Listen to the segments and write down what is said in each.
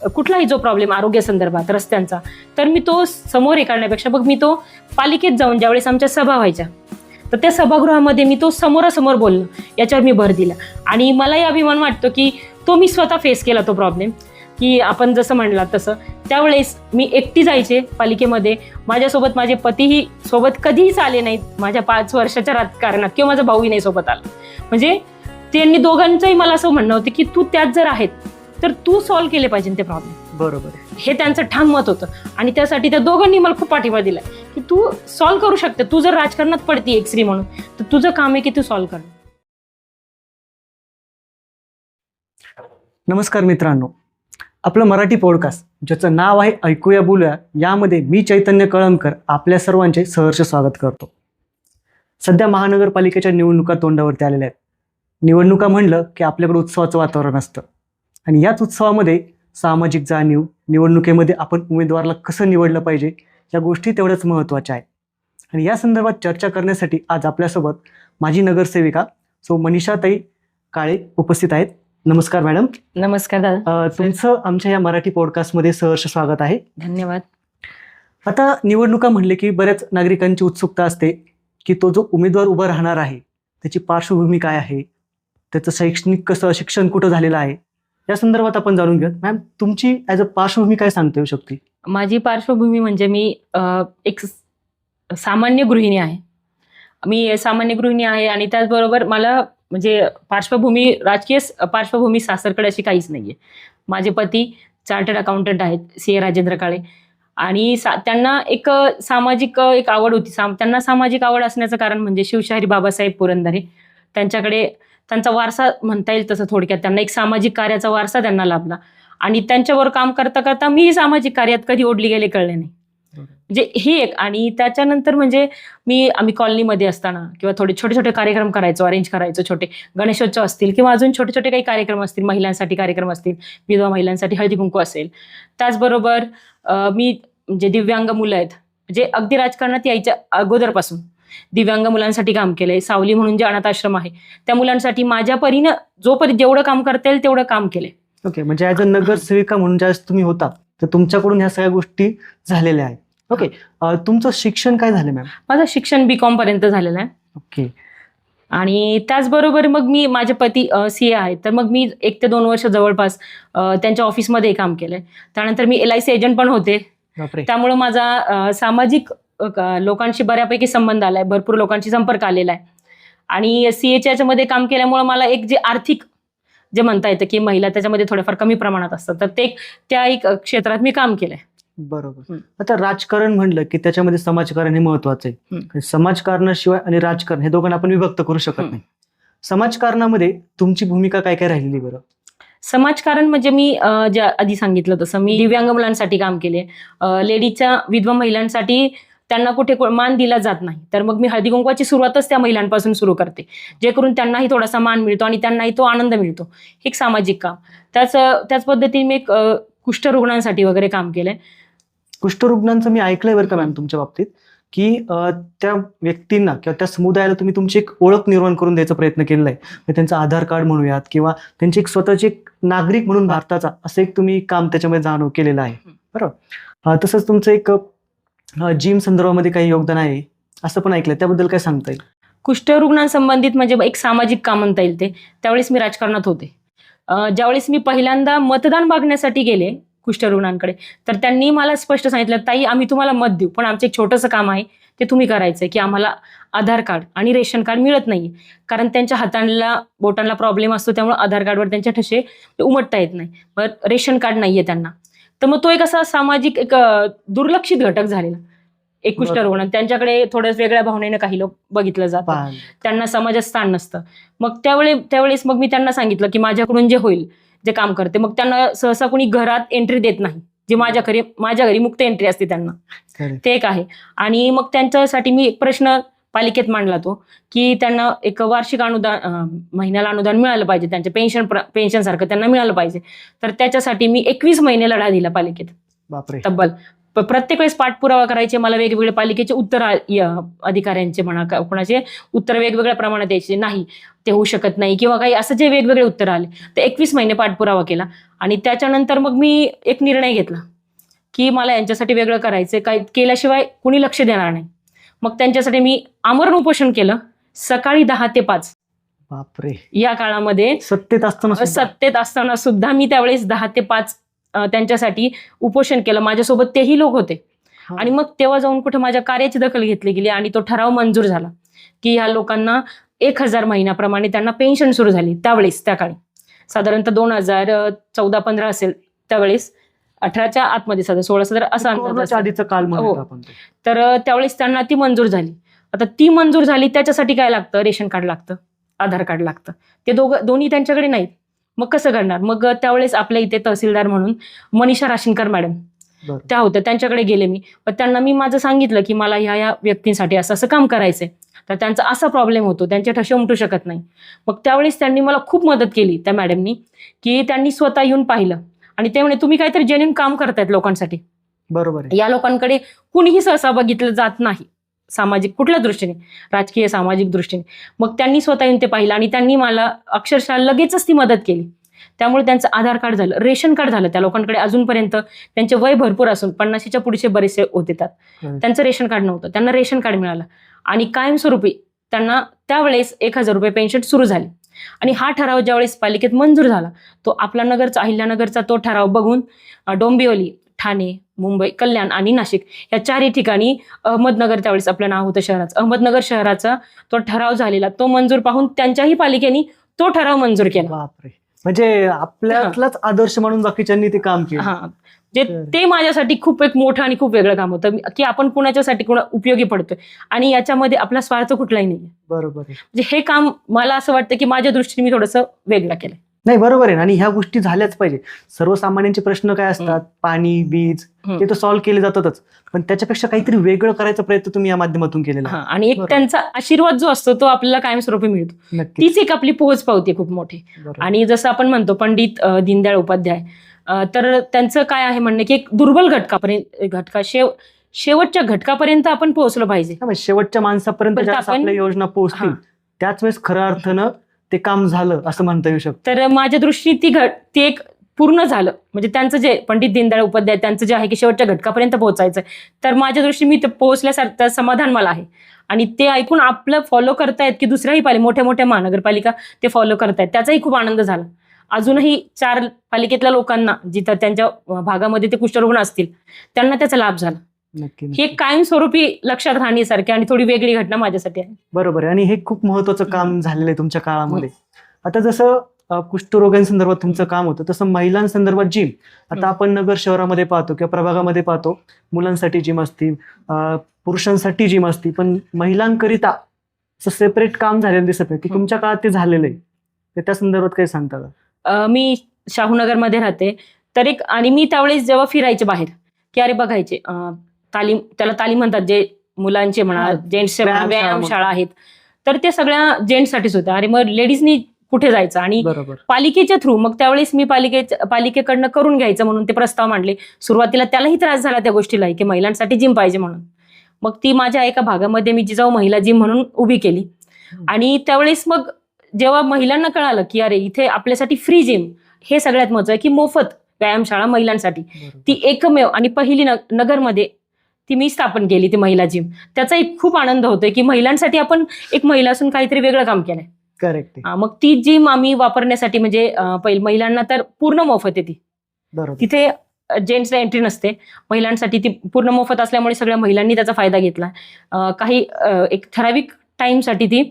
कुठलाही जो प्रॉब्लेम आरोग्य संदर्भात रस्त्यांचा, तर मी तो समोर हे करण्यापेक्षा मग मी तो पालिकेत जाऊन ज्यावेळेस आमच्या सभा व्हायच्या तर त्या सभागृहामध्ये मी तो समोरासमोर बोलणं याच्यावर मी भर दिला. आणि मलाही अभिमान वाटतो की तो मी स्वतः फेस केला तो प्रॉब्लेम, की आपण जसं म्हणलात तसं त्यावेळेस मी एकटी जायचे पालिकेमध्ये. माझ्यासोबत माझे पतीही सोबत कधीच आले नाहीत माझ्या 5 वर्षाच्या राजकारणात, किंवा माझा भाऊही नाही सोबत आला. म्हणजे त्यांनी दोघांचंही मला असं म्हणणं होतं की तू त्यात जर आहेत तर तू सॉल्व्ह केले पाहिजे ते प्रॉब्लेम. बरोबर, हे त्यांचं ठाम मत होतं. आणि त्यासाठी त्या दोघांनी मला खूप पाठिंबा दिलाय की तू सॉल्व्ह करू शकते. तू जर राजकारणात पडती एक स्त्री म्हणून तर तुझं काम आहे की तू सॉल्व्ह कर. नमस्कार मित्रांनो, आपलं मराठी पॉडकास्ट ज्याचं नाव आहे ऐकूया बोलूया, यामध्ये मी चैतन्य कळमकर आपल्या सर्वांचे सहर्ष स्वागत करतो. सध्या महानगरपालिकेच्या निवडणुका तोंडावरती आलेल्या आहेत. निवडणुका म्हणलं की आपल्याकडे उत्सवाचं वातावरण असतं आणि याच उत्सवामध्ये सामाजिक जाणीव, निवडणुकीमध्ये आपण उमेदवाराला कसं निवडलं पाहिजे या गोष्टी तेवढ्याच महत्त्वाच्या आहेत. आणि या संदर्भात चर्चा करण्यासाठी आज आपल्यासोबत माजी नगरसेविका सो मनीषाताई काळे उपस्थित आहेत. नमस्कार मॅडम. नमस्कार दादा. तुमचं आमच्या या मराठी पॉडकास्टमध्ये सहर्ष स्वागत आहे. धन्यवाद. आता निवडणुका म्हणले की बऱ्याच नागरिकांची उत्सुकता असते की तो जो उमेदवार उभा राहणार आहे त्याची पार्श्वभूमी काय आहे, त्याचं शैक्षणिक कसं शिक्षण कुठं झालेलं आहे, या संदर्भात आपण जाणून घेऊ. मॅम, तुमची ॲज अ पार्श्वभूमी काय सांगता येऊ शकते? माझी पार्श्वभूमी म्हणजे मी एक सामान्य गृहिणी आहे. मी सामान्य गृहिणी आहे आणि त्याचबरोबर मला म्हणजे पार्श्वभूमी, राजकीय पार्श्वभूमी सासरकडे अशी काहीच नाहीये. माझे पती चार्टर्ड अकाउंटंट आहेत, CA राजेंद्र काळे. आणि त्यांना एक सामाजिक एक आवड होती. त्यांना सामाजिक आवड असण्याचं कारण म्हणजे शिवशाहीर बाबासाहेब पुरंदरे, त्यांच्याकडे त्यांचा वारसा म्हणता येईल तसं थोडक्यात. त्यांना एक सामाजिक कार्याचा वारसा त्यांना लाभला आणि त्यांच्यावर काम करता करता मी सामाजिक कार्यात कधी ओढली गेले कळले नाही. म्हणजे ही एक. आणि त्याच्यानंतर म्हणजे आम्ही कॉलनीमध्ये असताना किंवा थोडे छोटे छोटे कार्यक्रम करायचो, अरेंज करायचो. छोटे गणेशोत्सव असतील किंवा अजून छोटे छोटे काही कार्यक्रम असतील, महिलांसाठी कार्यक्रम असतील, विधवा महिलांसाठी हळदी कुंकू असेल. त्याचबरोबर मी म्हणजे दिव्यांग मुलं आहेत, म्हणजे अगदी राजकारणात यायच्या अगोदरपासून दिव्यांग मुलांसाठी काम केलंय. सावली म्हणून जे अनाथ आश्रम आहे त्या मुलांसाठी माझ्या परीनं जोपर्यंत जेवढं काम करता येईल तेवढं काम केलंय. ओके, म्हणजे ॲज अ नगरसेविका म्हणून ज्यावेळेस तुम्ही होता तर तुमच्याकडून ह्या सगळ्या गोष्टी झालेल्या आहेत. ओके, तुमचं शिक्षण काय झालं मॅम? माझं शिक्षण BCom पर्यंत झालेलं आहे. ओके. आणि त्याचबरोबर मग माझे पती CA आहेत, तर मग मी 1 ते 2 वर्ष जवळपास त्यांच्या ऑफिसमध्ये काम केलंय. त्यानंतर मी LIC एजंट पण होते. त्यामुळे माझा सामाजिक लोकांशी बऱ्यापैकी संबंध आलाय, भरपूर लोकांशी संपर्क आलेला आहे. आणि CAच्या याच्यामध्ये काम केल्यामुळे मला एक जे आर्थिक जे म्हणता येतं की महिला त्याच्यामध्ये थोड्याफार कमी प्रमाणात असतात, तर त्या एक क्षेत्रात मी काम केलंय. बरोबर. आता राजकारण म्हणलं की त्याच्यामध्ये समाजकारण हे महत्वाचं आहे. समाजकारणाशिवाय आणि राजकारण हे दोघांना आपण विभक्त करू शकत नाही. समाजकारणामध्ये तुमची भूमिका काय काय राहिलेली बरं? समाजकारण म्हणजे मी ज्या आधी सांगितलं तसं मी दिव्यांग मुलांसाठी काम केले. लेडीजच्या विधवा महिलांसाठी त्यांना कुठे मान दिला जात नाही, तर मग मी हळदी कुंकवाची सुरुवातच त्या महिलांपासून सुरू करते, जे करून त्यांनाही थोडासा मान मिळतो आणि त्यांनाही तो आनंद मिळतो. हे एक सामाजिक काम. त्याच पद्धतीने मी एक कुष्ठरुग्णांसाठी वगैरे काम केलंय. कुष्ठरुग्णांचं मी ऐकलंय बरं का मॅम तुमच्या बाबतीत, की त्या व्यक्तींना किंवा त्या समुदायाला तुम्ही तुमची एक ओळख निर्माण करून द्यायचा प्रयत्न केलेला आहे. त्यांचं आधार कार्ड म्हणूयात किंवा त्यांची एक स्वतःची एक नागरिक म्हणून भारताचा असं एक तुम्ही काम त्याच्यामध्ये जाणून केलेलं आहे. बरोबर. तसंच तुमचं एक जिम संदर्भामध्ये काही योगदान आहे असं पण ऐकलं, त्याबद्दल काय सांगता येईल? कुष्ठरुग्णांसंबंधित म्हणजे एक सामाजिक काम म्हणता येईल ते. त्यावेळेस मी राजकारणात होते. ज्यावेळेस मी पहिल्यांदा मतदान मागण्यासाठी गेले कुष्ठरुग्णांकडे, तर त्यांनी मला स्पष्ट सांगितलं, ताई आम्ही तुम्हाला मत देऊ, पण आमचं एक छोटंसं काम आहे ते तुम्ही करायचंय, की आम्हाला आधार कार्ड आणि रेशन कार्ड मिळत नाहीये, कारण त्यांच्या हातांना बोटांना प्रॉब्लेम असतो, त्यामुळे आधार कार्डवर त्यांच्या ठसे उमटता येत नाही, मग रेशन कार्ड नाहीये त्यांना. तर मग तो एक असा सामाजिक एक दुर्लक्षित घटक झालेला. एक कुष्ठरुग्ण त्यांच्याकडे थोड्याच वेगळ्या भावनेनं काही लोक बघितलं जातं, त्यांना समाजात स्थान नसतं. मग त्यावेळेस मग मी त्यांना सांगितलं की माझ्याकडून जे होईल जे काम करते, मग त्यांना सहसा कोणी घरात एंट्री देत नाही, जे माझ्या घरी मुक्त एंट्री असते त्यांना, ते एक आहे. आणि मग त्यांच्यासाठी मी एक प्रश्न पालिकेत मांडला तो, की त्यांना एक वार्षिक अनुदान, महिन्याला अनुदान मिळालं पाहिजे, त्यांच्या पेन्शन सारखं त्यांना मिळालं पाहिजे. तर त्याच्यासाठी मी 21 महिने लढा दिला पालिकेत. बापरे. तब्बल प्रत्येक वेळेस पाठपुरावा करायचे मला, वेगवेगळे पालिकेचे उत्तर अधिकाऱ्यांचे म्हणा, कोणाचे उत्तर वेगवेगळ्या प्रमाणात यायचे नाही. ते होऊ शकत नाही किंवा काही असं जे वेगवेगळे उत्तर आले, ते 21 महिने पाठपुरावा केला. आणि त्याच्यानंतर मग मी एक निर्णय घेतला की मला यांच्यासाठी वेगळं करायचं, काही केल्याशिवाय कुणी लक्ष देणार नाही. मग त्यांच्यासाठी मी आमरण उपोषण केलं, सकाळी 10 ते 5 बापरे, या काळामध्ये. सत्तेत असताना सुद्धा? सत्तेत असताना सुद्धा मी त्यावेळेस 10 ते 5 त्यांच्यासाठी उपोषण केलं. माझ्यासोबत तेही लोक होते. हा. आणि मग तेव्हा जाऊन कुठे माझ्या कार्याची दखल घेतली गेली आणि तो ठराव मंजूर झाला की ह्या लोकांना 1000 महिन्याप्रमाणे त्यांना पेन्शन सुरू झाली. त्यावेळेस त्या काळी साधारणतः 2014-15 असेल त्यावेळेस, 18च्या आतमध्ये 16 असा अंदाज कोरोनाच्या असेल. आधीचा काल म्हणतो हो. आपण तो. तर त्यावेळेस त्यांना ती मंजूर झाली. आता ती मंजूर झाली त्याच्यासाठी काय लागतं? रेशन कार्ड लागतं, आधार कार्ड लागतं. ते दोन्ही त्यांच्याकडे नाहीत. मग कसं करणार? मग त्यावेळेस आपल्या इथे तहसीलदार म्हणून मनीषा राशीनकर मॅडम बरं. त्या होत्या, त्यांच्याकडे गेले मी. पण त्यांना मी माझं सांगितलं की मला ह्या व्यक्तींसाठी असं असं काम करायचंय, तर त्यांचा असा प्रॉब्लेम होतो, त्यांचे ठसे उमटू शकत नाही. मग त्यावेळेस त्यांनी मला खूप मदत केली त्या मॅडमनी, की त्यांनी स्वतः येऊन पाहिलं आणि ते म्हणे तुम्ही काहीतरी जेन्युइन काम करतायत लोकांसाठी. बरोबर आहे. या लोकांकडे कुणीही सहसा बघितलं जात नाही सामाजिक कुठल्या दृष्टीने, राजकीय सामाजिक दृष्टीने. मग त्यांनी स्वतः येऊन ते पाहिलं आणि त्यांनी मला अक्षरशः लगेचच ती मदत केली. त्यामुळे त्यांचं आधार कार्ड झालं, रेशन कार्ड झालं. त्या लोकांकडे अजूनपर्यंत त्यांचे वय भरपूर असून 50च्या पुढचे बरेचसे होते त्यात, त्यांचं रेशन कार्ड नव्हतं, त्यांना रेशन कार्ड मिळालं. आणि कायमस्वरूपी त्यांना त्यावेळेस 1000 रुपये पेन्शन सुरू झाली. आणि हा ठराव ज्यावेळेस पालिकेत मंजूर झाला, तो आपला नगरचा, अहिल्यानगरचा तो ठराव बघून डोंबिवली, ठाणे, मुंबई, कल्याण आणि नाशिक या 4ही ठिकाणी, अहमदनगर त्यावेळेस आपलं नाव होतं शहराचं, अहमदनगर शहराचा तो ठराव झालेला, तो मंजूर पाहून त्यांच्याही पालिकेने तो ठराव मंजूर केला. बापरे, म्हणजे आपल्यातलाच आदर्श म्हणून बाकीच्यांनी ते काम केलं. हा, जे ते माझ्यासाठी खूप एक मोठं आणि खूप वेगळं काम होतं की आपण कुणाच्यासाठी कुणा उपयोगी पडतोय आणि याच्यामध्ये आपला स्वार्थ कुठलाही नाही. बरोबर आहे. म्हणजे हे काम मला असं वाटतं की माझ्या दृष्टीने मी थोडंसं वेगळं केलंय. नाही, बरोबर आहे. आणि ह्या गोष्टी झाल्याच पाहिजे. सर्वसामान्यांचे प्रश्न काय असतात, पाणी, वीज, ते तर सॉल्व्ह केले जातातच, पण त्याच्यापेक्षा काहीतरी वेगळं करायचा प्रयत्न तुम्ही या माध्यमातून केलेला आहे. आणि एक त्यांचा आशीर्वाद जो असतो तो आपल्याला कायमस्वरूपी मिळतो. नक्की. तीच एक आपली पोहोच पावते खूप मोठी. आणि जसं आपण म्हणतो पंडित दीनदयाळ उपाध्याय, तर त्यांचं काय आहे म्हणणं की एक दुर्बल शेवटच्या घटकापर्यंत आपण पोहोचलो पाहिजे. शेवटच्या माणसापर्यंत पण ज्यावेळेस आपण- आपल्या योजना पोहोचतील त्याच वेळेस खऱ्या अर्थानं ते काम झालं असं म्हणता येऊ शकतं. तर माझ्या दृष्टीने ते एक पूर्ण झालं. म्हणजे त्यांचं जे पंडित दीनदयाळ उपाध्याय त्यांचं जे आहे की शेवटच्या घटकापर्यंत पोहोचायचं, तर माझ्या दृष्टीने मी ते पोहोचल्यासारखं समाधान मला आहे. आणि ते ऐकून आपलं फॉलो करतायत की दुसऱ्याही मोठ्या मोठ्या महानगरपालिका ते फॉलो करतायत, त्याचाही खूप आनंद झाला. अजूनही 4 पालिकेतल्या लोकांना जिथं त्यांच्या भागामध्ये ते कुष्ठरुग्ण असतील त्यांना त्याचा लाभ झाला. नक्की. हे कायमस्वरूपी लक्षात राहण्यासारखी आणि थोडी वेगळी घटना माझ्यासाठी आहे. बरोबर आहे. आणि हे खूप महत्वाचं काम झालेलं आहे तुमच्या काळामध्ये. आता जसं कुष्ठरोगांसंदर्भात तुमचं काम होतं, तसं महिलांसंदर्भात जिम आता आपण नगर शहरामध्ये पाहतो किंवा प्रभागामध्ये पाहतो, मुलांसाठी जिम असतील, पुरुषांसाठी जिम असतील, पण महिलांकरिता असं सेपरेट काम झालेलं दिसत नाही, की तुमच्या काळात ते झालेलं आहे. तर त्या संदर्भात काही सांगता का? मी शाहूनगरमध्ये राहते, तर आणि मी त्यावेळेस जेव्हा फिरायचे बाहेर की अरे बघायचे त्याला तालीम म्हणतात, जे मुलांचे म्हणा, जेंट्सचे म्हणा, व्यायामशाळा आहेत, तर ते सगळ्या जेंट्ससाठीच होत्या. आणि मग लेडीजनी कुठे जायचं आणि पालिकेच्या थ्रू, मग त्यावेळेस मी पालिकेकडनं करून घ्यायचं म्हणून ते प्रस्ताव मांडले. सुरुवातीला त्यालाही त्रास झाला त्या गोष्टीला की महिलांसाठी जिम पाहिजे म्हणून. मग ती माझ्या एका भागामध्ये मी जिजाऊ महिला जिम म्हणून उभी केली. आणि त्यावेळेस मग जेव्हा महिलांना कळालं की अरे इथे आपल्यासाठी फ्री जिम, हे सगळ्यात महत्त्वाचं आहे की मोफत व्यायामशाळा महिलांसाठी, ती एकमेव आणि पहिली नगरमध्ये ती मी स्थापन केली, ती महिला जिम. त्याचा एक खूप आनंद होतोय की महिलांसाठी आपण एक महिला असून काहीतरी वेगळं काम केलंय. करेक्ट. मग ती जिम आम्ही वापरण्यासाठी म्हणजे महिलांना तर पूर्ण मोफत आहे ती. तिथे जेंट्सला एंट्री नसते, महिलांसाठी ती पूर्ण मोफत असल्यामुळे सगळ्या महिलांनी त्याचा फायदा घेतला. काही एक ठराविक टाइमसाठी ती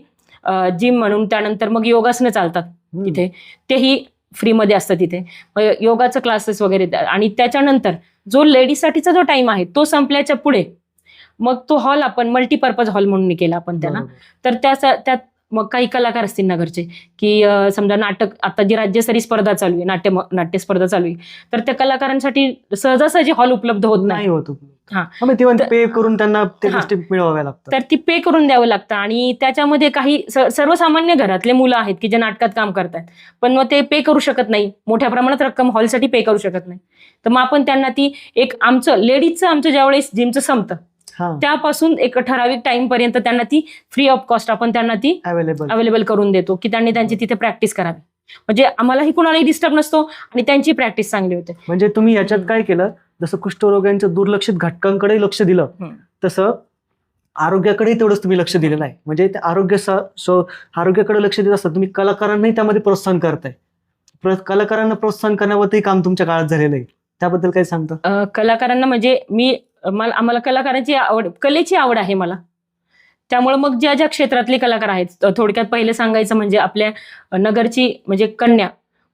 जिम म्हणून, त्यानंतर मग योगासनं चालतात तिथे, तेही फ्रीमध्ये असतं तिथे, योगाचं क्लासेस वगैरे. आणि त्याच्यानंतर जो लेडीजसाठीचा जो टाइम आहे तो संपल्याच्या पुढे मग तो हॉल आपण मल्टीपर्पज हॉल म्हणून केला आपण त्याला. तर त्यात मग काही कलाकार असतील नगरचे की समजा नाटक, आता जी राज्यस्तरीय स्पर्धा चालू आहे, नाट्य स्पर्धा चालू आहे, तर त्या कलाकारांसाठी सहजासहजी हॉल उपलब्ध होत नाही. पे करून त्यांना मिळवाव्या लागतात, तर ती पे करून द्यावं लागतं. आणि त्याच्यामध्ये काही सर्वसामान्य घरातले मुलं आहेत की जे नाटकात काम करतात, पण मग ते पे करू शकत नाही, मोठ्या प्रमाणात रक्कम हॉलसाठी पे करू शकत नाही. तर मग आपण त्यांना ती एक आमचं लेडीजचं ज्यावेळेस जिमचं संपतं हा त्यापासून एक ठराविक टाइम पर्यंत त्यांना ती फ्री ऑफ कॉस्ट आपण त्यांना ती अवेलेबल. अवेलेबल करून देतो की त्यांनी त्यांची तिथे प्रॅक्टिस करावी. म्हणजे आम्हालाही कुणालाही डिस्टर्ब नसतो आणि त्यांची प्रॅक्टिस चांगली होते. म्हणजे तुम्ही याच्यात काय केलं, जसं कुष्ठरोग्यांच्या दुर्लक्षित घटकांकडे लक्ष दिलं तसं आरोग्याकडेही तेवढंच तुम्ही लक्ष दिलेलं आहे. म्हणजे ते आरोग्याकडे लक्ष देत असताना तुम्ही कलाकारांनाही त्यामध्ये प्रोत्साहन करताय. कलाकारांना प्रोत्साहन करण्यावरती काम तुमच्या काळात झालेलं आहे, त्याबद्दल काय सांगता? कलाकारांना म्हणजे आम्हाला कलाकारांची आवड, कलेची आवड आहे मला. त्यामुळे मग ज्या ज्या क्षेत्रातले कलाकार आहेत, थोडक्यात पहिले सांगायचं म्हणजे आपल्या नगरची म्हणजे कन्या,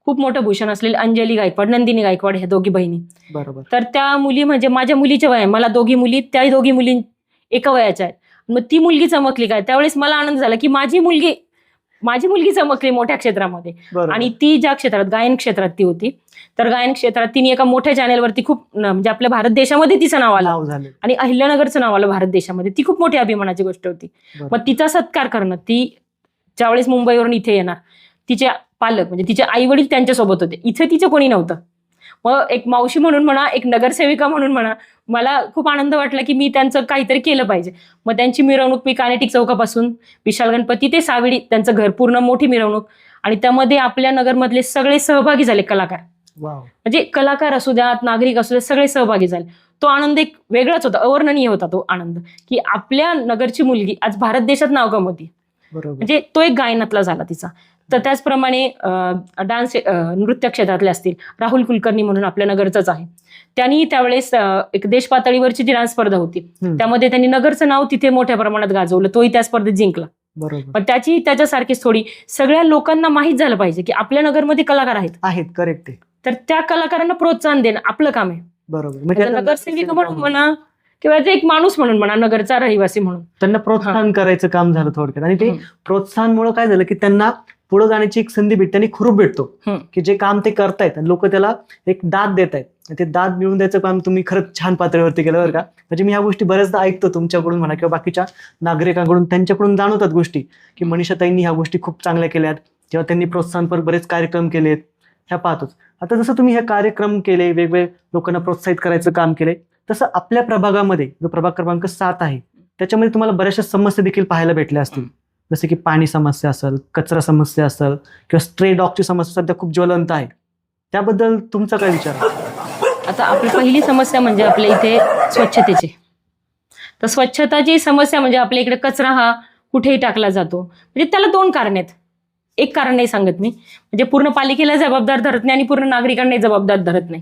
खूप मोठं भूषण असलेली अंजली गायकवाड, नंदिनी गायकवाड, ह्या दोघी बहिणी. बरोबर. तर त्या मुली म्हणजे माझ्या मुलीच्या वय, मला दोघी मुली, त्या दोघी मुली एका वयाच्या आहेत. मग ती मुलगी चमकली काय, त्यावेळेस मला आनंद झाला की माझी मुलगी चमकली मोठ्या क्षेत्रामध्ये. आणि ती ज्या क्षेत्रात, गायन क्षेत्रात ती होती, तर गायन क्षेत्रात तिने एका मोठ्या चॅनेलवरती खूप म्हणजे आपल्या भारत देशामध्ये तिचं नाव आलं आणि अहिल्यानगरचं नाव आलं भारत देशामध्ये. ती खूप मोठी अभिमानाची गोष्ट होती. मग तिचा सत्कार करणं, ती ज्यावेळेस मुंबईवरून इथे येणार, तिचे पालक म्हणजे तिचे आई वडील त्यांच्यासोबत होते, इथे तिचं कोणी नव्हतं. मग एक मावशी म्हणून म्हणा, एक नगरसेविका म्हणून म्हणा, मला खूप आनंद वाटला की मी त्यांचं काहीतरी केलं पाहिजे. मग त्यांची मिरवणूक मी कानेटिक चौकापासून विशाल गणपती ते सावेडी, त्यांचं घर पूर्ण मोठी मिरवणूक, आणि त्यामध्ये आपल्या नगरमधले सगळे सहभागी झाले कलाकार. म्हणजे कलाकार असू द्यात, नागरिक असू द्यात, सगळे सहभागी झाले. तो आनंद एक वेगळाच होता, अवर्णनीय होता तो आनंद, की आपल्या नगरची मुलगी आज भारत देशात नाव कमवती. म्हणजे तो एक गायनातला झाला तिचा. तर त्याचप्रमाणे डान्स, नृत्य क्षेत्रातले असतील, राहुल कुलकर्णी म्हणून आपल्या नगरचाच आहे, त्यांनी त्यावेळेस एक देश पातळीवरची जी डान्स स्पर्धा होती, त्यामध्ये त्यांनी नगरचं नाव तिथे मोठ्या प्रमाणात गाजवलं, तोही त्या स्पर्धेत जिंकला. पण त्याच्यासारखीच थोडी सगळ्या लोकांना माहीत झालं पाहिजे की आपल्या नगरमध्ये कलाकार आहेत. करेक्ट. तर त्या कलाकारांना प्रोत्साहन देणं आपलं काम आहे. बरोबर. म्हणजे नगरसेविका म्हणून म्हणा किंवा एक माणूस म्हणून म्हणा, नगरचा रहिवासी म्हणून त्यांना प्रोत्साहन करायचं काम झालं थोडक्यात. आणि ते प्रोत्साहनमुळे काय झालं की त्यांना पुढे जाण्याची एक संधी भेटते आणि खुरूप भेटतो की जे काम ते करतायत लोक त्याला एक दाद देत आहेत. ते दाद मिळवून द्यायचं काम तुम्ही खरंच छान पातळीवरती केलं बरं का. म्हणजे मी ह्या गोष्टी बऱ्याचदा ऐकतो तुमच्याकडून म्हणा किंवा बाकीच्या नागरिकांकडून, त्यांच्याकडून जाणवतात गोष्टी की मनीषाताईंनी ह्या गोष्टी खूप चांगल्या केल्यात किंवा त्यांनी प्रोत्साहनपर बरेच कार्यक्रम केलेत, ह्या पाहतोच. आता जसं तुम्ही हे कार्यक्रम केले, वेगवेगळे लोकांना प्रोत्साहित करायचं काम केलंय, तसं आपल्या प्रभागामध्ये जो प्रभाग क्रमांक 7 आहे त्याच्यामध्ये तुम्हाला बऱ्याचशा समस्या देखील पाहायला भेटल्या असतील, जसे की पाणी समस्या असेल, कचरा समस्या असेल किंवा स्ट्रे डॉगची समस्या सध्या खूप ज्वलंत आहे. त्याबद्दल तुमचा काय विचार आहे? आता आपली पहिली समस्या म्हणजे आपल्या इथे स्वच्छतेची. तर स्वच्छताची समस्या म्हणजे आपल्या इकडे कचरा हा कुठेही टाकला जातो. म्हणजे त्याला 2 कारण आहेत. एक कारण नाही सांगत मी, म्हणजे पूर्ण पालिकेला जबाबदार धरत नाही आणि पूर्ण नागरिकांनाही जबाबदार धरत नाही.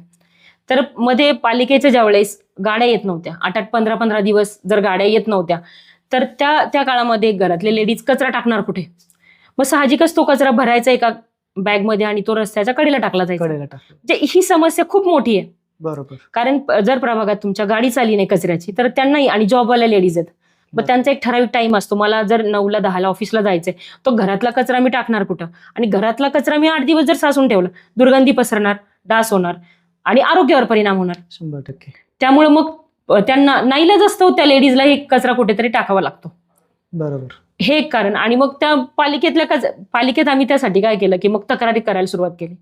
तर मध्ये पालिकेच्या ज्यावेळेस गाड्या येत नव्हत्या, 8-8, 15-15 दिवस जर गाड्या येत नव्हत्या, तर त्या काळामध्ये घरातले लेडीज कचरा टाकणार कुठे? मग साहजिकच तो कचरा भरायचा एका बॅगमध्ये आणि तो रस्त्याच्या कडेला टाकला जायचा. म्हणजे ही समस्या खूप मोठी आहे. बरोबर. कारण जर प्रभागात तुमच्या गाडी चालली नाही कचऱ्याची, तर त्यांनाही, आणि जॉबवाल्या लेडीज आहेत, मग त्यांचा एक ठराविक टाइम असतो. मला जर 9ला 10ला ऑफिसला जायचंय, तो घरातला कचरा मी टाकणार कुठं? आणि घरातला कचरा मी 8 दिवस जर साचून ठेवला, दुर्गंधी पसरणार, डास होणार आणि आरोग्यावर परिणाम होणार. 100%. त्यामुळे मग त्यांना नाईलाज असतो, त्या लेडीजला हे कचरा कुठेतरी टाकावा लागतो. बरोबर. हे एक कारण. आणि मग त्या पालिकेत आम्ही त्यासाठी काय केलं की मग तक्रारी करायला सुरुवात केली,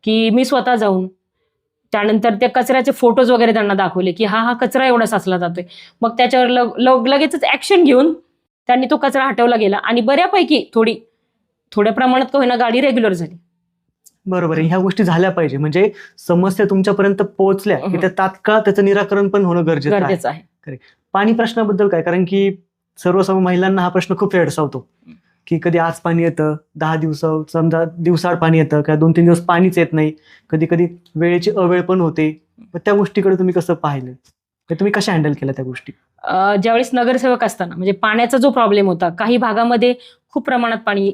की मी स्वतः जाऊन त्यानंतर त्या कचऱ्याचे फोटोज वगैरे त्यांना दाखवले की हा कचरा एवढा साचला जातोय. मग त्याच्यावर लगेचच ऍक्शन घेऊन त्यांनी तो कचरा हटवला गेला आणि बऱ्यापैकी थोड्या प्रमाणात का होईना गाडी रेग्युलर झाली. बरोबर आहे. ह्या गोष्टी झाल्या पाहिजे, म्हणजे समस्या तुमच्यापर्यंत पोहोचल्या की त्या तात्काळ त्याचं निराकरण पण होणं गरजेचं आहे. पाणी प्रश्नाबद्दल काय? कारण की सर्वसामान्य महिलांना हा प्रश्न खूप भेडसावतो की कधी आज पाणी येतं, 10 दिवस समजा दिवसाआड पाणी येतं, किंवा 2-3 दिवस पाणीच येत नाही, कधी कधी वेळेची अवेळ पण होते. त्या गोष्टीकडे तुम्ही कसं पाहिलं, तुम्ही कशा हँडल केल्या त्या गोष्टी? ज्यावेळेस नगरसेवक असताना म्हणजे पाण्याचा जो प्रॉब्लेम होता, काही भागामध्ये खूप प्रमाणात पाणी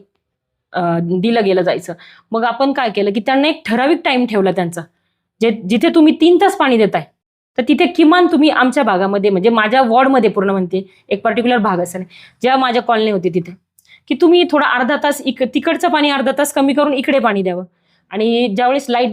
दिलं गेलं जायचं. मग आपण काय केलं की त्यांना एक ठराविक टाइम ठेवला त्यांचा, जिथे तुम्ही 3 तास पाणी देताय, तर तिथे किमान तुम्ही आमच्या भागामध्ये, म्हणजे माझ्या वॉर्डमध्ये पूर्ण म्हणते, एक पर्टिक्युलर भाग असेल, ज्या माझ्या कॉलनी होती तिथे, की तुम्ही थोडा अर्धा तास तिकडचं पाणी अर्धा तास कमी करून इकडे पाणी द्यावं. आणि ज्यावेळेस लाईट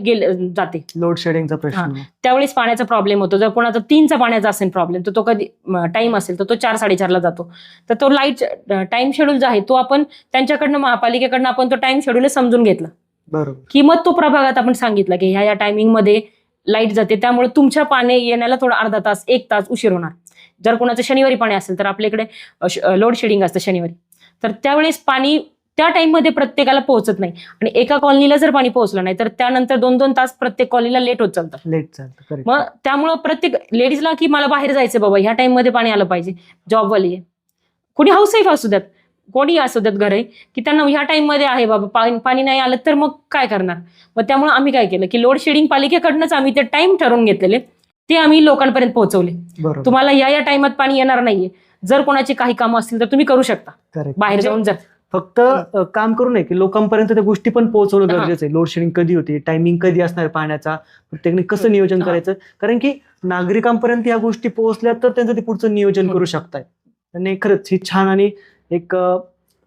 जाते, लोड शेडिंगचा प्रश्न, त्यावेळेस पाण्याचा प्रॉब्लेम होतो. जर कोणाचा 3चा पाण्याचा असेल प्रॉब्लेम, तर तो कधी टाइम असेल तर तो 4-4:30ला जातो. तर तो लाईट टाइम शेड्यूल जो आहे तो आपण त्यांच्याकडनं, महापालिकेकडनं आपण तो टाइम शेड्यूल समजून घेतला. बरोबर. किंमत तो प्रभागात आपण सांगितलं की ह्या टायमिंग मध्ये लाईट जाते, त्यामुळे तुमच्या पाणी येण्याला थोडा अर्धा तास 1 तास उशीर होणार. जर कोणाचं शनिवारी पाणी असेल तर आपल्याकडे लोड शेडिंग असतं शनिवारी, तर त्यावेळेस पाणी त्या टाइममध्ये प्रत्येकाला पोहोचत नाही आणि एका कॉलनीला जर पाणी पोहोचलं नाही तर त्यानंतर 2-2 तास प्रत्येक कॉलनीला लेट होत चालतं. लेट चालतं. correct. मग त्यामुळं प्रत्येक लेडीजला की मला बाहेर जायचं बाबा, ह्या टाइममध्ये पाणी आलं पाहिजे, जॉबवाली आहे, कोणी हाऊसवाईफ असू द्यात, कोणी असू द्यात घरी, की त्यांना ह्या टाइममध्ये आहे बाबा, पाणी नाही आलं तर मग काय करणार. मग त्यामुळे आम्ही काय केलं की लोड शेडिंग पालिकेकडनंच आम्ही ते टाइम ठरवून घेतलेले, ते आम्ही लोकांपर्यंत पोहोचवले. बरोबर. तुम्हाला या टाइमात पाणी येणार नाहीये, जर कोणाची काही कामं असतील तर तुम्ही करू शकता Correct. बाहेर जाऊन. जर फक्त काम करू नये की लोकांपर्यंत त्या गोष्टी पण पोहोचवणं हा. गरजेचं आहे. लोड शेडिंग कधी होते, टायमिंग कधी असणार पाण्याचा, प्रत्येकाने कसं नियोजन हा. करायचं, कारण की नागरिकांपर्यंत या गोष्टी पोहोचल्या तर त्यांचं ते पुढचं नियोजन करू शकताय. आणि खरंच ही छान आणि एक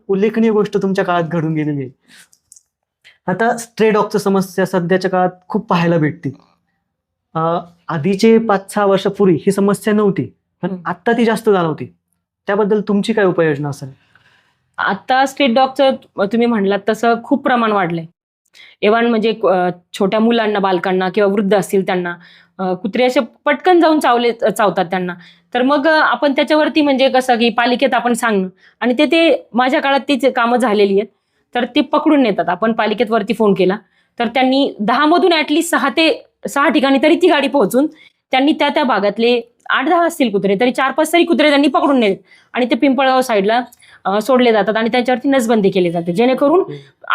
उल्लेखनीय गोष्ट तुमच्या काळात घडून गेलेली आहे. आता स्ट्रे डॉगची समस्या सध्याच्या काळात खूप पाहायला भेटते. आधीचे 5-6 वर्षापूर्वी ही समस्या नव्हती, पण आता ती जास्त जाणवती. त्याबद्दल तुमची काय उपाययोजना असेल? आता स्ट्रीट डॉगचं तुम्ही म्हणलात तसं खूप प्रमाण वाढलंय. इव्हन म्हणजे छोट्या मुलांना, बालकांना किंवा वृद्ध असतील त्यांना कुत्रे असे पटकन जाऊन चावतात त्यांना. तर मग आपण त्याच्यावरती म्हणजे कसं की पालिकेत आपण सांगणं, आणि ते माझ्या काळात तीच कामं झालेली आहेत, तर ते पकडून नेतात. आपण पालिकेत वरती फोन केला तर त्यांनी 10 मधून ऍटलिस्ट 6 ते 6 ठिकाणी तरी ती गाडी पोहोचून त्यांनी त्या भागातले 8-10 असतील कुत्रे, तरी 4-5 तरी कुत्रे त्यांनी पकडून नेले आणि ते पिंपळगाव साईडला सोडले जातात आणि त्याच्यावरती नसबंदी केली जाते, जेणेकरून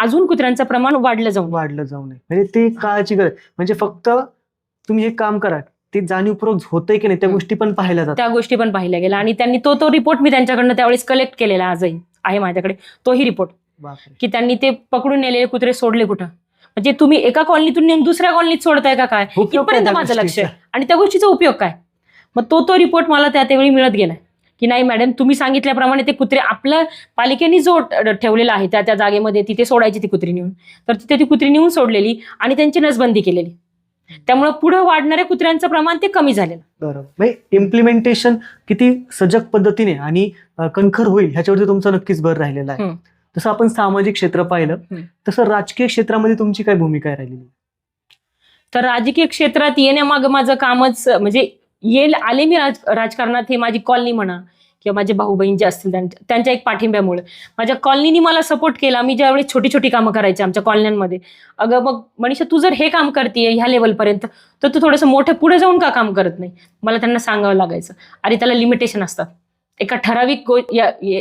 अजून कुत्र्यांचं प्रमाण वाढलं जाऊ नये. म्हणजे ते काळाची गरज. म्हणजे फक्त तुम्ही हे काम करा, ते जाणीवपूर्वक होतंय की नाही त्या गोष्टी पण पाहिल्या जातात. त्या गोष्टी पण पाहिल्या गेल्या आणि त्यांनी तो रिपोर्ट मी त्यांच्याकडनं त्यावेळेस कलेक्ट केलेला, आजही आहे माझ्याकडे तोही रिपोर्ट, बापरे. की त्यांनी ते पकडून नेलेले कुत्रे सोडले कुठं. म्हणजे तुम्ही एका कॉलनीतून नेऊन दुसऱ्या कॉलनीत सोडताय का काय, उपयोग काय इथपर्यंत त्या माझं लक्ष आहे. गोष्टीचा? आणि त्या गोष्टीचा उपयोग काय. मग तो रिपोर्ट मला त्यावेळी मिळत गेलाय की नाही मॅडम, तुम्ही सांगितल्याप्रमाणे ते कुत्रे आपल्या पालिकेने जो ठेवलेला आहे त्या जागेमध्ये तिथे सोडायची ती कुत्री नेऊन, तर तिथे ती कुत्री नेऊन सोडलेली आणि त्यांची नसबंदी केलेली. त्यामुळे पुढे वाढणाऱ्या कुत्र्यांचं प्रमाण ते कमी झालेलं. बरोबर. म्हणजे इम्प्लिमेंटेशन किती सजग पद्धतीने आणि कणखर होईल ह्याच्यावरती तुमचा नक्कीच भर राहिलेला आहे. जसं आपण सामाजिक क्षेत्र पाहिलं तसं राजकीय क्षेत्रामध्ये तुमची काय भूमिका राहिलेली? तर राजकीय क्षेत्रात येण्यामागं माझं कामच म्हणजे आले मी राजकारणात, हे माझी कॉलनी म्हणा किंवा माझे भाऊ बहीण जे असतील त्यांच्या एक पाठिंब्यामुळे माझ्या कॉलनीनी मला सपोर्ट केला. मी ज्यावेळी छोटी छोटी कामं करायची आमच्या कॉलन्यांमध्ये, अगं मग मनीषा तू जर हे काम करतेय ह्या लेवलपर्यंत, तर तू थोडंसं मोठं पुढे जाऊन का काम करत नाही. मला त्यांना सांगावं लागायचं, अरे त्याला लिमिटेशन असतात, एका ठराविक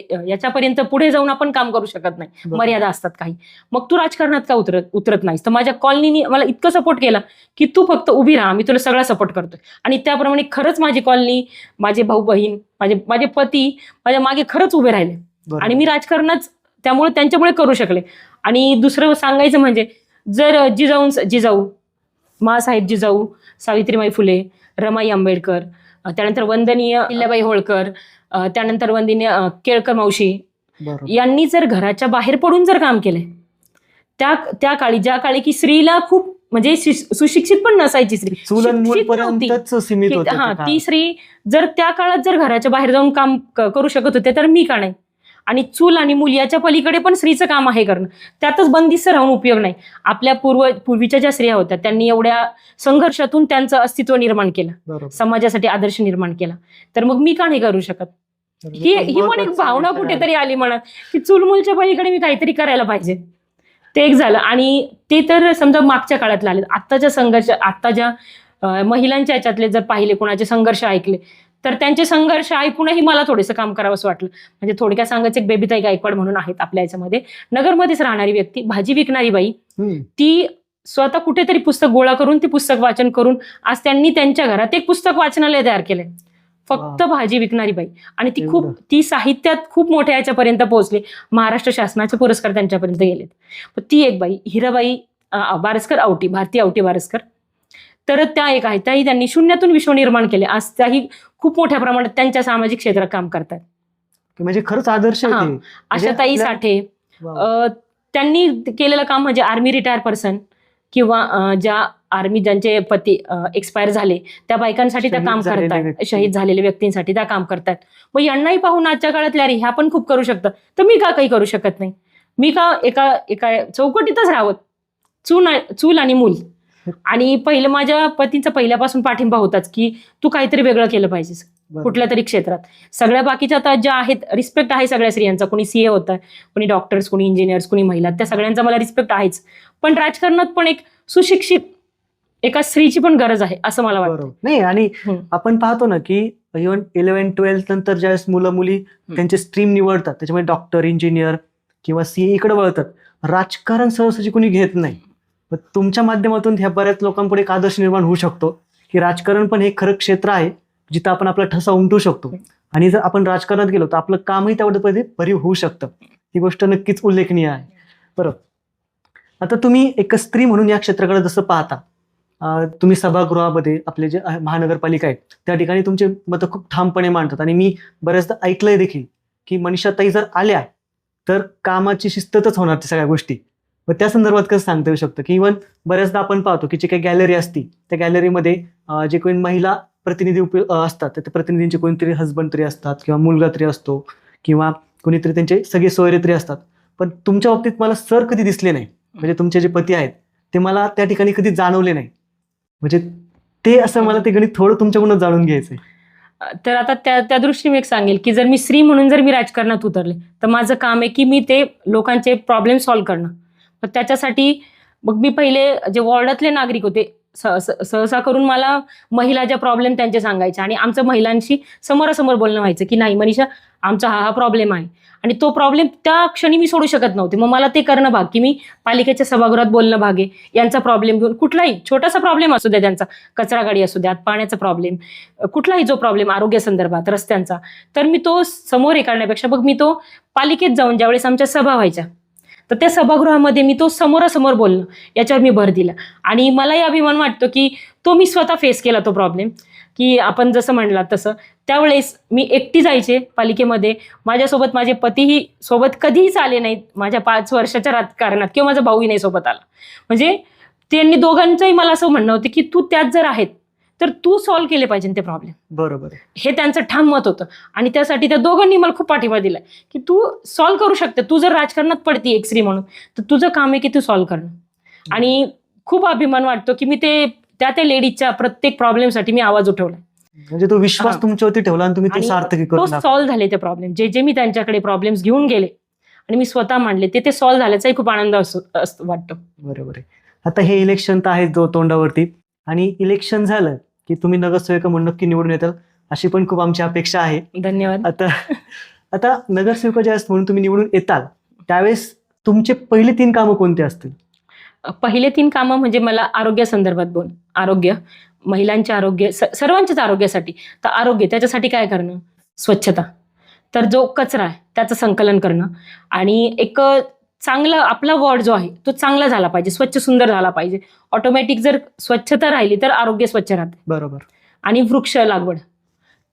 याच्यापर्यंत पुढे जाऊन आपण काम करू शकत नाही, मर्यादा असतात काही. मग तू राजकारणात का उतरत नाहीस. तर माझ्या कॉलनीनी मला इतकं सपोर्ट केला की तू फक्त उभी राहा, मी तुला सगळा सपोर्ट करतोय. आणि त्याप्रमाणे खरंच माझी कॉलनी, माझे भाऊ बहीण, माझे पती माझ्या मागे खरंच उभे राहिले. आणि मी राजकारणात त्यामुळे त्यांच्यामुळे करू शकले. आणि दुसरं सांगायचं म्हणजे जर जिजाऊ माँसाहेब जिजाऊ, सावित्रीबाई फुले, रमाई आंबेडकर, त्यानंतर वंदनीय अहिल्याबाई होळकर, त्यानंतर वंदनीय केळकर मावशी यांनी जर घराच्या बाहेर पडून जर काम केलंय, त्या काळी, ज्या काळी की स्त्रीला खूप म्हणजे सुशिक्षित पण नसायची, स्त्री ती स्त्री जर त्या काळात जर घराच्या बाहेर जाऊन काम करू शकत होते तर मी का नाही. आणि चूल आणि मूल याच्या पलीकडे पण स्त्रीचं काम आहे करणं. त्यातच बंदिस्त राहून उपयोग नाही. आपल्या पूर्वीच्या ज्या स्त्रिया होत्या त्यांनी एवढ्या संघर्षातून त्यांचं अस्तित्व निर्माण केलं, समाजासाठी आदर्श निर्माण केला, तर मग मी का नाही करू शकत. ही पण एक भावना कुठेतरी आली मनात की चूलमूलच्या पलीकडे मी काहीतरी करायला पाहिजे. ते एक झालं. आणि ते तर समजा मागच्या काळातले आले. आत्ताच्या संघर्ष, आत्ता ज्या महिलांच्या याच्यातले जर पाहिले, कोणाचे संघर्ष ऐकले, तर त्यांचे संघर्ष ऐकूनही मला थोडंसं काम करावंसं वाटलं. म्हणजे थोडक्यात सांगायचं, एक बेबीताई गायकवाड म्हणून आहेत आपल्या याच्यामध्ये, नगरमध्येच राहणारी व्यक्ती, भाजी विकणारी बाई, ती स्वतः कुठेतरी पुस्तक गोळा करून ती पुस्तक वाचन करून आज त्यांनी त्यांच्या घरात एक पुस्तक वाचनालय तयार केलंय, फक्त भाजी विकणारी बाई. आणि ती साहित्यात खूप मोठ्या याच्यापर्यंत पोहोचली. महाराष्ट्र शासनाचे पुरस्कार त्यांच्यापर्यंत गेलेत. ती एक बाई, हिराबाई बारस्कर आवटी, भारती आवटी बारस्कर, तर त्या एक आहेत. त्याही त्यांनी शून्यातून विश्व निर्माण केले. आज त्याही खूप मोठ्या प्रमाणात त्यांच्या सामाजिक क्षेत्रात काम करतात. म्हणजे खरंच आदर्श आहे. आशाताई साठे, त्यांनी केलेलं काम म्हणजे आर्मी रिटायर पर्सन किंवा ज्या आर्मी ज्यांचे पती एक्सपायर झाले त्या बायकांसाठी त्या काम करतात, शहीद झालेल्या व्यक्तींसाठी त्या काम करतात. मग यांनाही पाहून आजच्या काळातल्या अरे ह्या पण खूप करू शकतात, तर मी का काही करू शकत नाही. मी का एका चौकटीतच राहत. चूल आणि मूल. आणि पहिलं माझ्या पतींचा पहिल्यापासून पाठिंबा होताच की तू काहीतरी वेगळं केलं पाहिजेस. कुठल्या तरी क्षेत्रात. सगळ्या बाकीच्या आता ज्या आहेत रिस्पेक्ट आहे सगळ्या स्त्रियांचा. कोणी सीए होतं, कोणी डॉक्टर्स, कोणी इंजिनियर्स, कोणी महिला, त्या सगळ्यांचा मला रिस्पेक्ट आहेच. पण राजकारणात पण एक सुशिक्षित एका स्त्रीची पण गरज आहे असं मला वाटतं. बरोबर. नाही, आणि आपण पाहतो ना की इव्हन 11-12 नंतर ज्यावेळेस मुलं मुली त्यांचे स्ट्रीम निवडतात, त्याच्यामध्ये डॉक्टर, इंजिनियर किंवा सीए इकडे वळतात. राजकारण सहसाची कोणी घेत नाही. पण तुमच्या माध्यमातून ह्या बऱ्याच लोकांपुढे एक आदर्श निर्माण होऊ शकतो की राजकारण पण हे खरं क्षेत्र आहे जिथं आपण आपला ठसा उमटू शकतो. आणि जर आपण राजकारणात गेलो तर आपलं कामही तेवढं भरीव होऊ शकतं. ही गोष्ट नक्कीच उल्लेखनीय आहे. बरोबर. आता तुम्ही एक स्त्री म्हणून या क्षेत्राकडे जसं पाहता, तुम्ही सभागृहामध्ये आपले जे महानगरपालिका आहे त्या ठिकाणी तुमचे मतं खूप ठामपणे मांडतात. आणि मी बऱ्याचदा ऐकलंय देखील की मनीषाताई जर आल्या तर कामाची शिस्तच होणार त्या सगळ्या गोष्टी. मग त्या संदर्भात कसं सांगता येऊ शकतं की इव्हन बऱ्याचदा आपण पाहतो की जे काही गॅलरी असती त्या गॅलरीमध्ये जे कोणी महिला प्रतिनिधी असतात त्या प्रतिनिधींचे कोणीतरी हजबंड तरी असतात किंवा मुलगा तरी असतो किंवा कोणीतरी त्यांचे सगळे सोयरे तरी असतात. पण तुमच्या बाबतीत मला सर कधी दिसले नाही. म्हणजे तुमचे जे पती आहेत ते मला त्या ठिकाणी कधी जाणवले नाही. म्हणजे ते असं मला ते गणित थोडं तुमच्याकडून जाणून घ्यायचंय. तर आता त्या दृष्टीने मी एक सांगेल की जर मी स्त्री म्हणून जर मी राजकारणात उतरले तर माझं काम आहे की मी ते लोकांचे प्रॉब्लेम सॉल्व्ह करणं. मग त्याच्यासाठी मग मी पहिले जे वॉर्डातले नागरिक होते सहसा करून मला महिला ज्या प्रॉब्लेम त्यांचे सांगायचे आणि आमचं महिलांशी समोरासमोर बोलणं व्हायचं की नाही मनीषा आमचा हा प्रॉब्लेम आहे आणि तो प्रॉब्लेम त्या क्षणी मी सोडू शकत नव्हते. मग मला ते करणं भाग की मी पालिकेच्या सभागृहात बोलणं भाग आहे. यांचा प्रॉब्लेम घेऊन कुठलाही छोटासा प्रॉब्लेम असू द्या, त्यांचा कचरा गाडी असू द्यात, पाण्याचा प्रॉब्लेम, कुठलाही जो प्रॉब्लेम आरोग्यासंदर्भात, रस्त्यांचा, तर मी तो समोर हे करण्यापेक्षा मग मी तो पालिकेत जाऊन ज्यावेळेस आमच्या सभा व्हायच्या तर त्या सभागृहामध्ये मी तो समोरासमोर बोलणं याच्यावर मी भर दिला. आणि मलाही अभिमान वाटतो की तो मी स्वतः फेस केला तो प्रॉब्लेम. की आपण जसं म्हणलात तसं त्यावेळेस मी एकटी जायचे पालिकेमध्ये. माझ्यासोबत माझे पतीही सोबत कधीच आले नाहीत माझ्या 5 वर्षाच्या राजकारणात किंवा माझा भाऊही नाही सोबत आला. म्हणजे त्यांनी दोघांचंही मला असं म्हणणं होतं की तू त्यात जर आहेत तर तू सॉल्व्ह केले पाहिजे ते प्रॉब्लेम. बरोबर. हे त्यांचं ठाम मत होतं आणि त्यासाठी त्या दोघांनी मला खूप पाठिंबा दिलाय की तू सॉल्व्ह करू शकते. तू जर राजकारणात पडती एक स्त्री म्हणून तर तुझं काम आहे की तू सॉल्व्ह करणं. आणि खूप अभिमान वाटतो की मी त्या लेडीजच्या प्रत्येक प्रॉब्लेमसाठी मी आवाज उठवला. म्हणजे तो विश्वास तुमच्यावरती ठेवला आणि तुम्ही ते सार्थकी तो करून सॉल्व्ह झाले ते प्रॉब्लेम जे मी त्यांच्याकडे प्रॉब्लेम्स घेऊन गेले आणि मी स्वतः मांडले ते सॉल्व्ह झाल्याचाही खूप आनंद वाटतो. बरोबर आहे. आता हे इलेक्शन तर आहे जो तोंडावरती, आणि इलेक्शन झालं की तुम्ही नगरसेविका म्हणून नक्की निवडून येताल अशी पण खूप आमची अपेक्षा आहे. धन्यवाद. आता नगरसेविका ज्यावेळेस म्हणून तुम्ही निवडून येताल त्यावेळेस तुमचे पहिले 3 कामं कोणते असतील? पहिले 3 कामं म्हणजे मला आरोग्यासंदर्भात आरोग्य, महिलांचे आरोग्य, सर्वांच्याच आरोग्यासाठी. तर आरोग्य त्याच्यासाठी काय करणं, स्वच्छता, तर जो कचरा आहे त्याचं संकलन करणं आणि एक चांगला आपला वॉर्ड जो आहे तो चांगला झाला पाहिजे, स्वच्छ सुंदर झाला पाहिजे. ऑटोमॅटिक जर स्वच्छता राहिली तर आरोग्य स्वच्छ राहते. बरोबर. आणि वृक्ष लागवड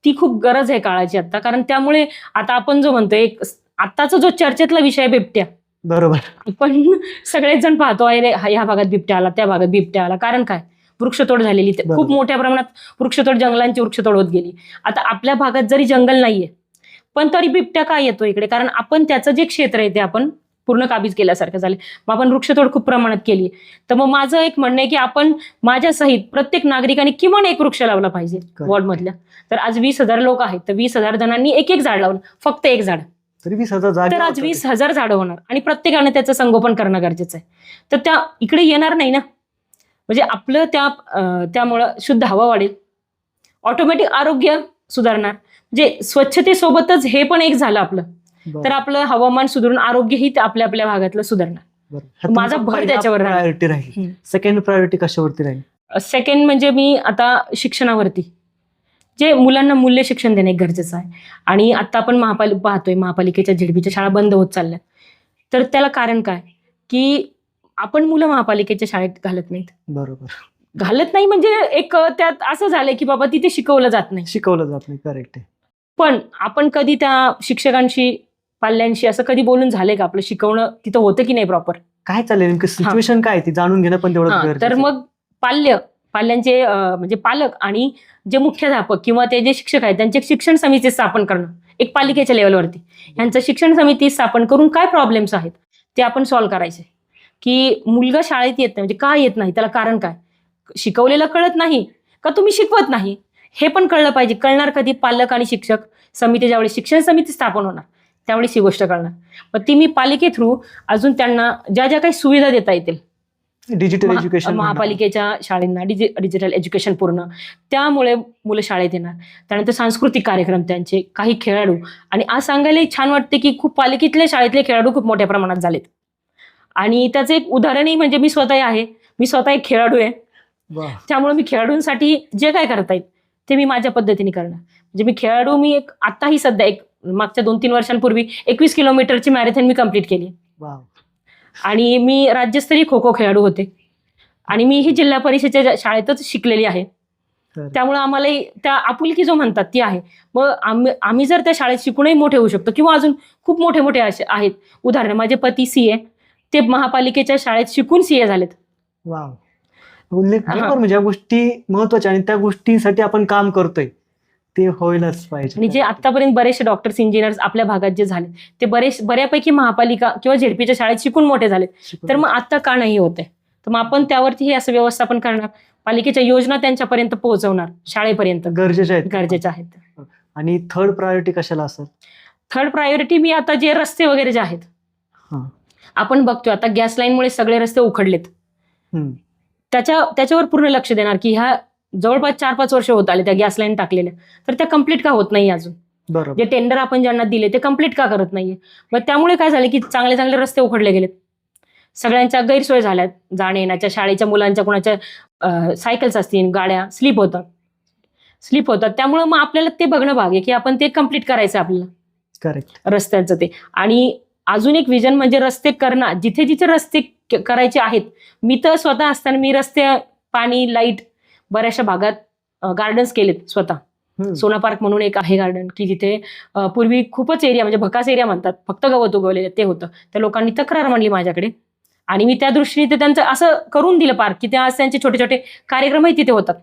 ती खूप गरज आहे काळाची आता. कारण त्यामुळे आता आपण जो म्हणतोय एक आत्ताचा जो चर्चेतला विषय बिबट्या, बरोबर, पण सगळेच जण पाहतो अरे ह्या भागात बिबट्या आला, त्या भागात बिबट्या आला. कारण काय, वृक्षतोड झालेली, खूप मोठ्या प्रमाणात वृक्षतोड, जंगलांची वृक्षतोड होत गेली. आता आपल्या भागात जरी जंगल नाहीये पण तरी बिबट्या काय येतो इकडे, कारण आपण त्याचं जे क्षेत्र आहे ते आपण पूर्ण काबीज केल्यासारखं झाले. मग आपण वृक्षतोड खूप प्रमाणात केली. तर मग माझं एक म्हणणं आहे की आपण माझ्या सहित प्रत्येक नागरिकाने किमान 1 वृक्ष लावला पाहिजे वॉर्डमधल्या. तर आज 20,000 लोक आहेत तर 20,000 जणांनी एक झाड लावलं, फक्त 1 झाड, तरी 20,000 तर आज 20,000 झाडं होणार आणि प्रत्येकाने त्याचं संगोपन करणं गरजेचं आहे. तर त्या इकडे येणार नाही ना, म्हणजे आपलं त्यामुळं शुद्ध हवा वाढेल, ऑटोमॅटिक आरोग्य सुधारणार. म्हणजे स्वच्छतेसोबतच हे पण एक झालं आपलं, तर आपलं हवामान सुधारून आरोग्यही आपल्या आपल्या भागातलं सुधारणार. माझा भर त्याच्यावर प्रायोरिटी राहील. सेकंड प्रायोरिटी कशावरती राहील? सेकंड म्हणजे मी आता शिक्षणावरती, जे मुलांना मूल्य शिक्षण देणे गरजेचं आहे. आणि आता आपण पाहतोय महापालिकेच्या झेडपीच्या शाळा बंद होत चालल्यात. तर त्याला कारण काय की आपण मुलं महापालिकेच्या शाळेत घालत नाहीत. बरोबर, घालत नाही म्हणजे एक त्यात असं झालंय की बाबा तिथे शिकवलं जात नाही. करेक्ट आहे. पण आपण कधी त्या शिक्षकांशी, पाल्यांशी असं कधी बोलून झालंय का आपलं शिकवणं तिथं होतं की नाही प्रॉपर, काय चाललंय नेमकं, सिच्युएशन काय ती जाणून घेणं पण तेवढं. तर मग पाल्यांचे म्हणजे पालक आणि जे मुख्याध्यापक किंवा ते जे शिक्षक आहेत त्यांचे शिक्षण समिती स्थापन करणं, एक पालिकेच्या लेवलवरती यांचं शिक्षण समिती स्थापन करून काय प्रॉब्लेम्स आहेत ते आपण सॉल्व्ह करायचे. की मुलगा शाळेत येत नाही म्हणजे का येत नाही, त्याला कारण काय, शिकवलेलं कळत नाही का तुम्ही शिकवत नाही, हे पण कळलं पाहिजे. कळणार कधी? पालक आणि शिक्षक समिती, ज्यावेळी शिक्षण समिती स्थापन होणार त्यावेळेस ही गोष्ट कळणार. मग ती मी पालिके थ्रू अजून त्यांना ज्या ज्या काही सुविधा देता येतील डिजिटल एज्युकेशन महापालिकेच्या शाळेंना डिजिटल एज्युकेशन पूर्ण, त्यामुळे मुलं शाळेत येणार. त्यानंतर सांस्कृतिक कार्यक्रम त्यांचे, काही खेळाडू. आणि आज सांगायलाही छान वाटते की खूप पालिकेतले शाळेतले खेळाडू खूप मोठ्या प्रमाणात झालेत. आणि त्याचं एक उदाहरणही म्हणजे मी स्वतः आहे. मी स्वतः एक खेळाडू आहे. त्यामुळे मी खेळाडूंसाठी जे काय करता येईल ते मी माझ्या पद्धतीने करणार. म्हणजे मी खेळाडू, मी एक आत्ताही सध्या एक मागच्या 2-3 वर्षांपूर्वी 21 किलोमीटरची मॅरेथॉन मी कंप्लीट केली. आणि मी राज्यस्तरीय खो खो खेळाडू होते. आणि मी ही जिल्हा परिषदेच्या शाळेतच शिकलेली आहे. त्यामुळे आम्हाला त्या आपुलकी जो म्हणतात ती आहे. मग आम्ही जर त्या शाळेत शिकूनही मोठे होऊ शकतो, किंवा अजून खूप मोठे मोठे असे आहेत उदाहरण. माझे पती CA, ते महापालिकेच्या शाळेत शिकून CA झालेत. म्हणजे या गोष्टी महत्वाच्या आणि त्या गोष्टींसाठी आपण काम करतोय ते व्हायलाच पाहिजे. आणि जे आतापर्यंत बरेचसे डॉक्टर्स, इंजिनियर्स आपल्या भागात जे झाले ते बऱ्यापैकी महापालिका किंवा झेडपीच्या शाळेत शिकून मोठे झाले. तर मग आता का नाही होते? तर मग आपण त्यावरती हे असं व्यवस्थापन करणार, पालिकेच्या योजना त्यांच्यापर्यंत पोहोचवणार, शाळेपर्यंत गरजेच्या आहेत. आणि थर्ड प्रायोरिटी कशाला असेल? थर्ड प्रायोरिटी मी आता जे रस्ते वगैरे जे आहेत, आपण बघतोय आता गॅस लाईनमुळे सगळे रस्ते उखडलेत. त्याच्यावर पूर्ण लक्ष देणार की ह्या जवळपास 4-5 वर्ष होत आले त्या गॅस लाईन टाकलेल्या, तर त्या कम्प्लीट का होत नाही अजून? जे टेंडर आपण ज्यांना दिले ते कम्प्लीट का करत नाहीये? मग त्यामुळे काय झालं की चांगले चांगले रस्ते उखडले गेलेत. सगळ्यांच्या गैरसोय झाल्यात जाण्या येण्याच्या. शाळेच्या मुलांच्या कुणाच्या सायकल्स असतील, गाड्या स्लिप होतात. त्यामुळे मग आपल्याला ते बघणं भाग आहे की आपण ते कम्प्लीट करायचं आपल्याला. करेक्ट. रस्त्यांचं ते. आणि अजून एक विजन म्हणजे रस्ते करणं. जिथे जिथे रस्ते करायचे आहेत, मी तर स्वतः असताना मी रस्ते, पाणी, लाईट बऱ्याचशा भागात गार्डन्स केलेत स्वतः. सोना पार्क म्हणून एक आहे गार्डन की जिथे पूर्वी खूपच एरिया, म्हणजे भकास एरिया म्हणतात, फक्त गवत उगवलेलं ते होतं. त्या लोकांनी तक्रार मांडली माझ्याकडे आणि मी त्या दृष्टीने ते त्यांचं असं करून दिलं पार्क की आज त्यांचे छोटे छोटे कार्यक्रमही तिथे होतात.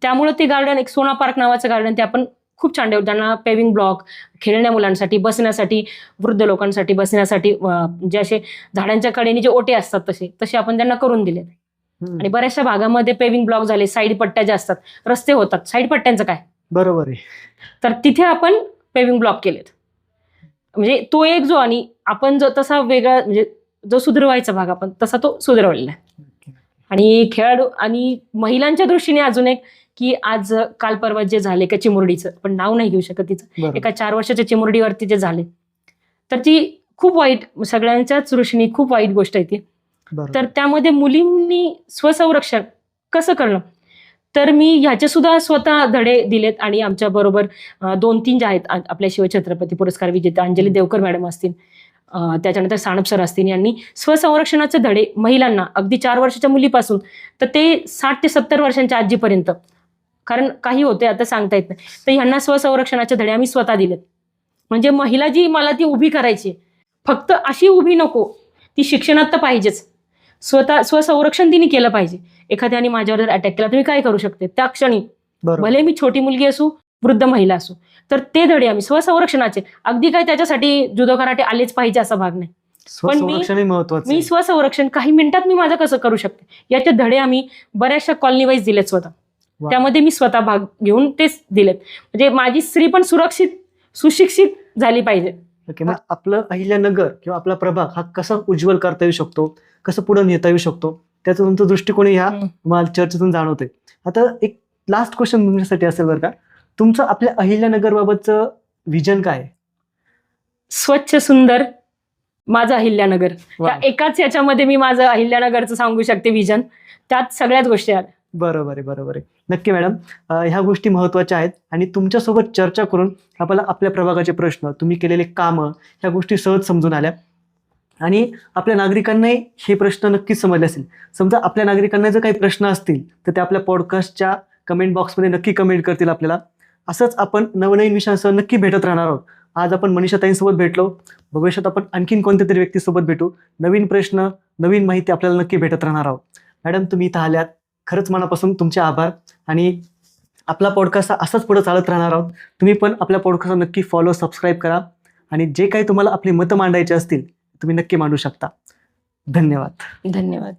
त्यामुळे ते गार्डन, एक सोना पार्क नावाचं गार्डन, ते आपण खूप छान ठेवतो. त्यांना पेविंग ब्लॉक, खेळण्या मुलांसाठी, बसण्यासाठी, वृद्ध लोकांसाठी बसण्यासाठी, जे असे झाडांच्या कडेने जे ओटे असतात तसे आपण त्यांना करून दिले. आणि बऱ्याचशा भागामध्ये पेविंग ब्लॉक झाले. साईड पट्ट्या ज्या असतात, रस्ते होतात, साईड पट्ट्यांचं काय? बरोबर आहे. तर तिथे आपण पेविंग ब्लॉक केलेत. म्हणजे तो एक जो, आणि आपण जो तसा वेगळा, म्हणजे जो सुधरवायचा भाग आपण तसा तो सुधरवलेला आहे. आणि खेळाडू आणि महिलांच्या दृष्टीने अजून एक की आज काल परवा जे झाले एका चिमुरडीचं, पण नाव नाही घेऊ शकत तिचं, एका 4 वर्षाच्या चिमुरडीवरती जे झाले, तर ती खूप वाईट, सगळ्यांच्याच दृष्टीने खूप वाईट गोष्ट आहे ती. तर त्यामध्ये मुलींनी स्वसंरक्षण कसं करणं, तर मी ह्याचे सुद्धा स्वतः धडे दिलेत. आणि आमच्या बरोबर 2-3 जे आहेत आपल्या शिवछत्रपती पुरस्कार विजेते अंजली देवकर मॅडम असतील, त्याच्यानंतर सानप सर असतील, यांनी स्वसंरक्षणाचे धडे महिलांना, अगदी 4 वर्षाच्या मुलीपासून तर ते 60 ते 70 वर्षांच्या आजीपर्यंत, कारण काही होते आता सांगता येत नाही, तर ह्यांना स्वसंरक्षणाचे धडे आम्ही स्वतः दिलेत. म्हणजे महिला जी मला ती उभी करायची, फक्त अशी उभी नको, ती शिक्षणात तर पाहिजेच, स्वसंरक्षण तिने केलं पाहिजे. एखाद्याने माझ्यावर अटॅक केला तर मी काय करू शकते त्या क्षणी, भले मी छोटी मुलगी असू, वृद्ध महिला असू, तर ते धडे आम्ही स्वसंरक्षणाचे, अगदी काय त्याच्यासाठी जुदो कराटे आलेच पाहिजे असा भाग नाही, पण मी स्वसंरक्षण काही मिनिटात मी माझं कसं करू शकते याचे धडे आम्ही बऱ्याचशा कॉलनी वाईज दिलेत स्वतः. त्यामध्ये मी स्वतः भाग घेऊन तेच दिलेत. म्हणजे माझी स्त्री पण सुरक्षित, सुशिक्षित झाली पाहिजे. मग आपलं अहिल्यानगर किंवा आपला प्रभाग हा कसा उज्ज्वल करता येऊ शकतो, कसं पुढे नेता येऊ शकतो, त्याचा तुमचा दृष्टिकोन ह्या मला चर्चेतून जाणवतोय. आता एक लास्ट क्वेश्चन तुमच्यासाठी असेल बरं का, तुमचं आपल्या अहिल्यानगर बाबतचं विजन काय आहे? स्वच्छ सुंदर माझं अहिल्यानगर, त्या एकाच याच्यामध्ये मी माझं अहिल्यानगरचं सांगू शकते विजन, त्यात सगळ्याच गोष्टी आहेत. बरोबर आहे. नक्की मॅडम, ह्या गोष्टी महत्त्वाच्या आहेत आणि तुमच्यासोबत चर्चा करून आपल्याला आपल्या प्रभागाचे प्रश्न, तुम्ही केलेले कामं, ह्या गोष्टी सहज समजून आल्या आणि आपल्या नागरिकांनाही हे प्रश्न नक्कीच समजले असतील. समजा आपल्या नागरिकांना जर काही प्रश्न असतील तर ते आपल्या पॉडकास्टच्या कमेंट बॉक्समध्ये नक्की कमेंट करतील आपल्याला. असंच आपण नवनवीन विषयांसह नक्की भेटत राहणार आहोत. आज आपण मनीषाताईंसोबत भेटलो, भविष्यात आपण आणखीन कोणत्या तरी व्यक्तीसोबत भेटू. नवीन प्रश्न, नवीन माहिती आपल्याला नक्की भेटत राहणार आहोत. मॅडम, तुम्ही इथं आल्यात, खरंच मनापासून तुमचे आभार. आणि आपला पॉडकास्ट असाच पुढे चालत राहणार आहोत. तुम्ही पण आपल्या पॉडकास्ट नक्की फॉलो, सबस्क्राईब करा आणि जे काही तुम्हाला आपली मतं मांडायची असतील तुम्ही नक्की मांडू शकता. धन्यवाद.